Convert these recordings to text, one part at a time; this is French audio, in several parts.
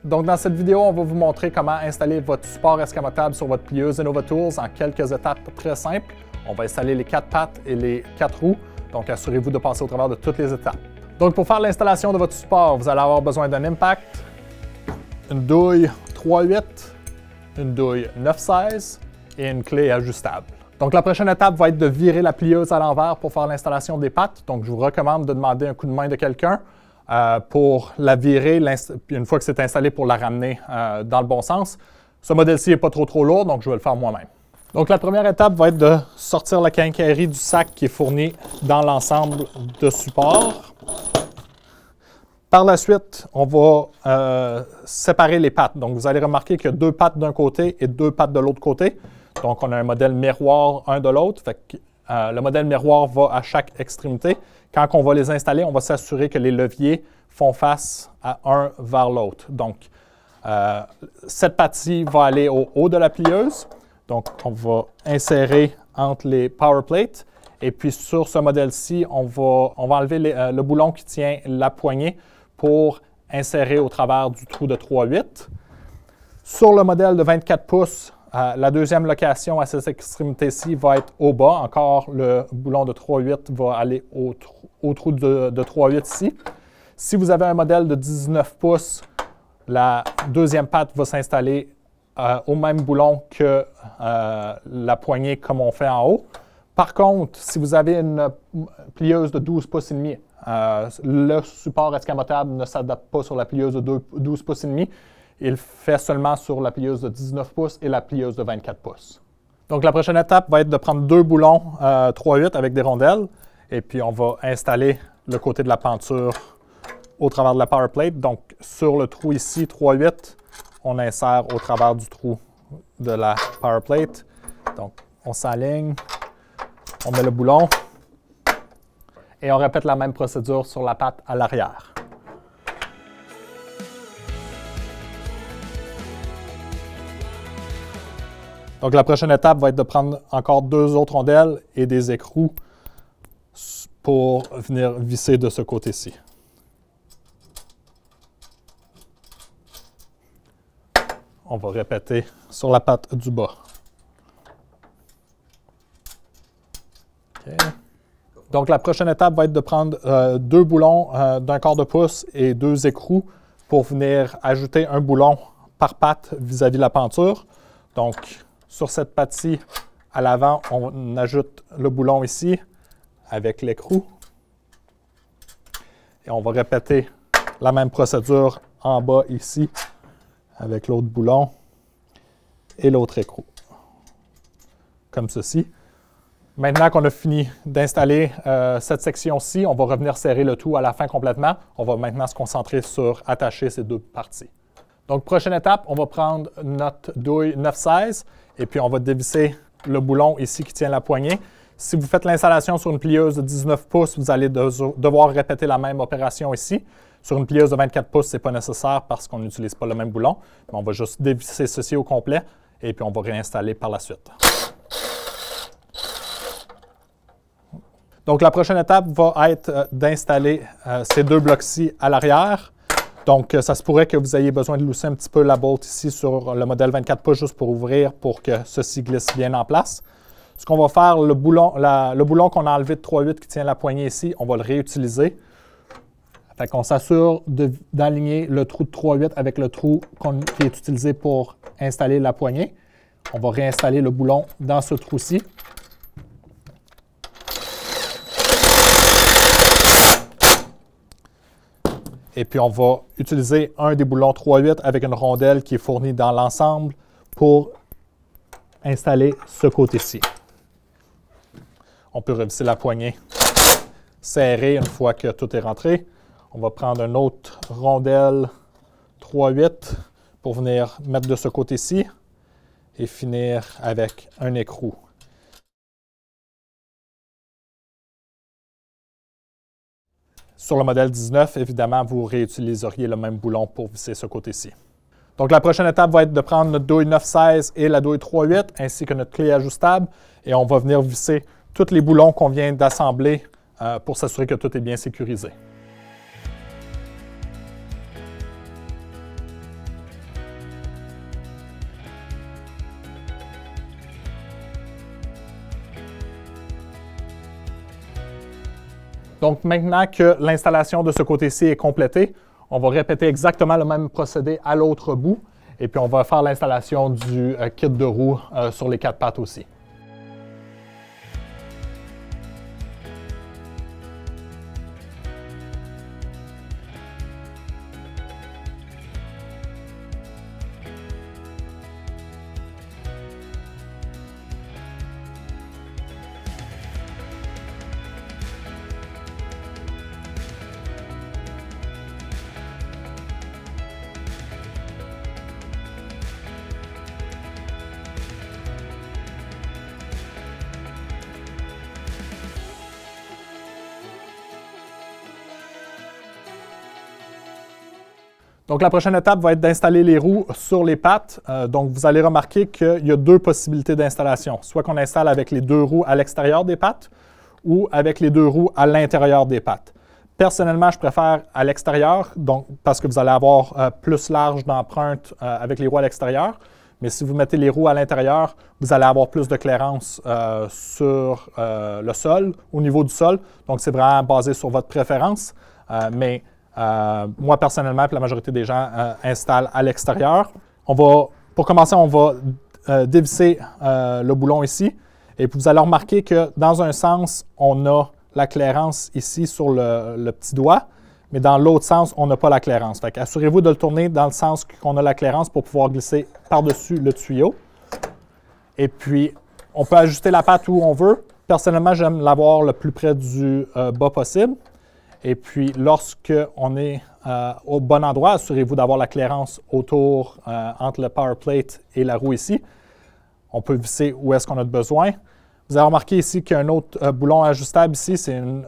Donc dans cette vidéo, on va vous montrer comment installer votre support escamotable sur votre plieuse InnovaTools en quelques étapes très simples. On va installer les 4 pattes et les 4 roues, donc assurez-vous de passer au travers de toutes les étapes. Donc pour faire l'installation de votre support, vous allez avoir besoin d'un impact, une douille 3/8, une douille 9/16 et une clé ajustable. Donc la prochaine étape va être de virer la plieuse à l'envers pour faire l'installation des pattes. Donc je vous recommande de demander un coup de main de quelqu'un pour la virer, puis une fois que c'est installé, pour la ramener dans le bon sens. Ce modèle-ci n'est pas trop lourd, donc je vais le faire moi-même. Donc la première étape va être de sortir la quincaillerie du sac qui est fourni dans l'ensemble de support. Par la suite, on va séparer les pattes. Donc vous allez remarquer qu'il y a 2 pattes d'un côté et 2 pattes de l'autre côté. Donc on a un modèle miroir un de l'autre. Le modèle miroir va à chaque extrémité. Quand on va les installer, on va s'assurer que les leviers font face à un vers l'autre. Donc, cette patte-ci va aller au haut de la plieuse. Donc, on va insérer entre les power plates. Et puis, sur ce modèle-ci, on va enlever le boulon qui tient la poignée pour insérer au travers du trou de 3/8. Sur le modèle de 24 pouces, la deuxième location à cette extrémité-ci va être au bas. Encore, le boulon de 3/8 va aller au trou de 3/8 ici. Si vous avez un modèle de 19 pouces, la deuxième patte va s'installer au même boulon que la poignée comme on fait en haut. Par contre, si vous avez une plieuse de 12 pouces et demi, le support escamotable ne s'adapte pas sur la plieuse de 12 pouces et demi. Il fait seulement sur la plieuse de 19 pouces et la plieuse de 24 pouces. Donc la prochaine étape va être de prendre 2 boulons 3/8 avec des rondelles et puis on va installer le côté de la penture au travers de la power plate. Donc sur le trou ici 3/8, on insère au travers du trou de la power plate. Donc on s'aligne, on met le boulon et on répète la même procédure sur la patte à l'arrière. Donc, la prochaine étape va être de prendre encore 2 autres rondelles et des écrous pour venir visser de ce côté-ci. On va répéter sur la patte du bas. Okay. Donc, la prochaine étape va être de prendre 2 boulons d'1/4 de pouce et 2 écrous pour venir ajouter un boulon par patte vis-à-vis de la penture. Donc, sur cette patte-ci, à l'avant, on ajoute le boulon ici avec l'écrou. Et on va répéter la même procédure en bas ici avec l'autre boulon et l'autre écrou. Comme ceci. Maintenant qu'on a fini d'installer cette section-ci, on va revenir serrer le tout à la fin complètement. On va maintenant se concentrer sur attacher ces 2 parties. Donc, prochaine étape, on va prendre notre douille 9/16 et puis on va dévisser le boulon ici qui tient la poignée. Si vous faites l'installation sur une plieuse de 19 pouces, vous allez devoir répéter la même opération ici. Sur une plieuse de 24 pouces, ce n'est pas nécessaire parce qu'on n'utilise pas le même boulon. Mais on va juste dévisser ceci au complet et puis on va réinstaller par la suite. Donc, la prochaine étape va être d'installer ces 2 blocs-ci à l'arrière. Donc, ça se pourrait que vous ayez besoin de lousser un petit peu la bolt ici sur le modèle 24 pouces juste pour ouvrir pour que ceci glisse bien en place. Ce qu'on va faire, le boulon qu'on a enlevé de 3/8 qui tient la poignée ici, on va le réutiliser. Fait qu'on s'assure d'aligner le trou de 3/8 avec le trou qui est utilisé pour installer la poignée. On va réinstaller le boulon dans ce trou-ci. Et puis, on va utiliser un des boulons 3/8 avec une rondelle qui est fournie dans l'ensemble pour installer ce côté-ci. On peut revisser la poignée serrée une fois que tout est rentré. On va prendre une autre rondelle 3/8 pour venir mettre de ce côté-ci et finir avec un écrou. Sur le modèle 19, évidemment, vous réutiliseriez le même boulon pour visser ce côté-ci. Donc, la prochaine étape va être de prendre notre douille 9/16 et la douille 3/8, ainsi que notre clé ajustable, et on va venir visser tous les boulons qu'on vient d'assembler pour s'assurer que tout est bien sécurisé. Donc maintenant que l'installation de ce côté-ci est complétée, on va répéter exactement le même procédé à l'autre bout et puis on va faire l'installation du kit de roue sur les 4 pattes aussi. Donc, la prochaine étape va être d'installer les roues sur les pattes. Donc, vous allez remarquer qu'il y a 2 possibilités d'installation. Soit qu'on installe avec les 2 roues à l'extérieur des pattes ou avec les 2 roues à l'intérieur des pattes. Personnellement, je préfère à l'extérieur, donc parce que vous allez avoir plus large d'empreinte avec les roues à l'extérieur. Mais si vous mettez les roues à l'intérieur, vous allez avoir plus de clairance sur le sol, au niveau du sol. Donc, c'est vraiment basé sur votre préférence. Moi, personnellement, puis la majorité des gens installent à l'extérieur. Pour commencer, on va dévisser le boulon ici. Et puis, vous allez remarquer que dans un sens, on a la clairance ici sur le petit doigt, mais dans l'autre sens, on n'a pas la clairance. Fait assurez-vous de le tourner dans le sens qu'on a la clairance pour pouvoir glisser par-dessus le tuyau. Et puis, on peut ajuster la patte où on veut. Personnellement, j'aime l'avoir le plus près du bas possible. Et puis, lorsque on est au bon endroit, assurez-vous d'avoir la clairance autour entre le power plate et la roue ici. On peut visser où est-ce qu'on a besoin. Vous avez remarqué ici qu'il y a un autre boulon ajustable ici. C'est une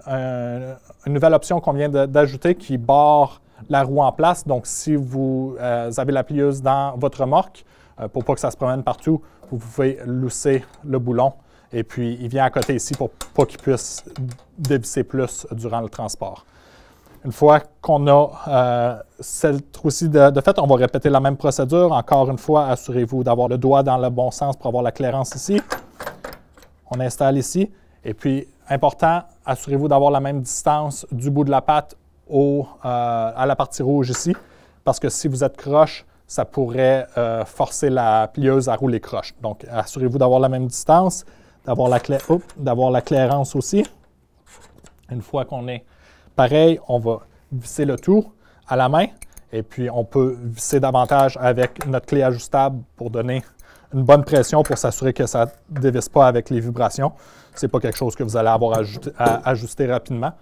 nouvelle option qu'on vient d'ajouter qui barre la roue en place. Donc, si vous avez la plieuse dans votre remorque, pour pas que ça se promène partout, vous pouvez lousser le boulon. Et puis, il vient à côté ici pour pas qu'il puisse dévisser plus durant le transport. Une fois qu'on a cette trou-ci de fait, on va répéter la même procédure. Encore une fois, assurez-vous d'avoir le doigt dans le bon sens pour avoir la clairance ici. On installe ici. Et puis, important, assurez-vous d'avoir la même distance du bout de la patte à la partie rouge ici. Parce que si vous êtes croche, ça pourrait forcer la plieuse à rouler croche. Donc, assurez-vous d'avoir la même distance, d'avoir la clairance aussi. Une fois qu'on est pareil, on va visser le tout à la main. Et puis, on peut visser davantage avec notre clé ajustable pour donner une bonne pression pour s'assurer que ça ne dévisse pas avec les vibrations. Ce n'est pas quelque chose que vous allez avoir à ajuster rapidement.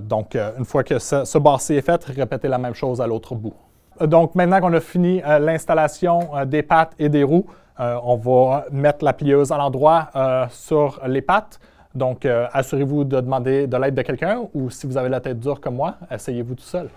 Donc, une fois que ce bas-ci est fait, répétez la même chose à l'autre bout. Donc, maintenant qu'on a fini l'installation des pattes et des roues, on va mettre la plieuse à l'endroit sur les pattes. Donc, assurez-vous de demander de l'aide de quelqu'un ou si vous avez la tête dure comme moi, essayez-vous tout seul.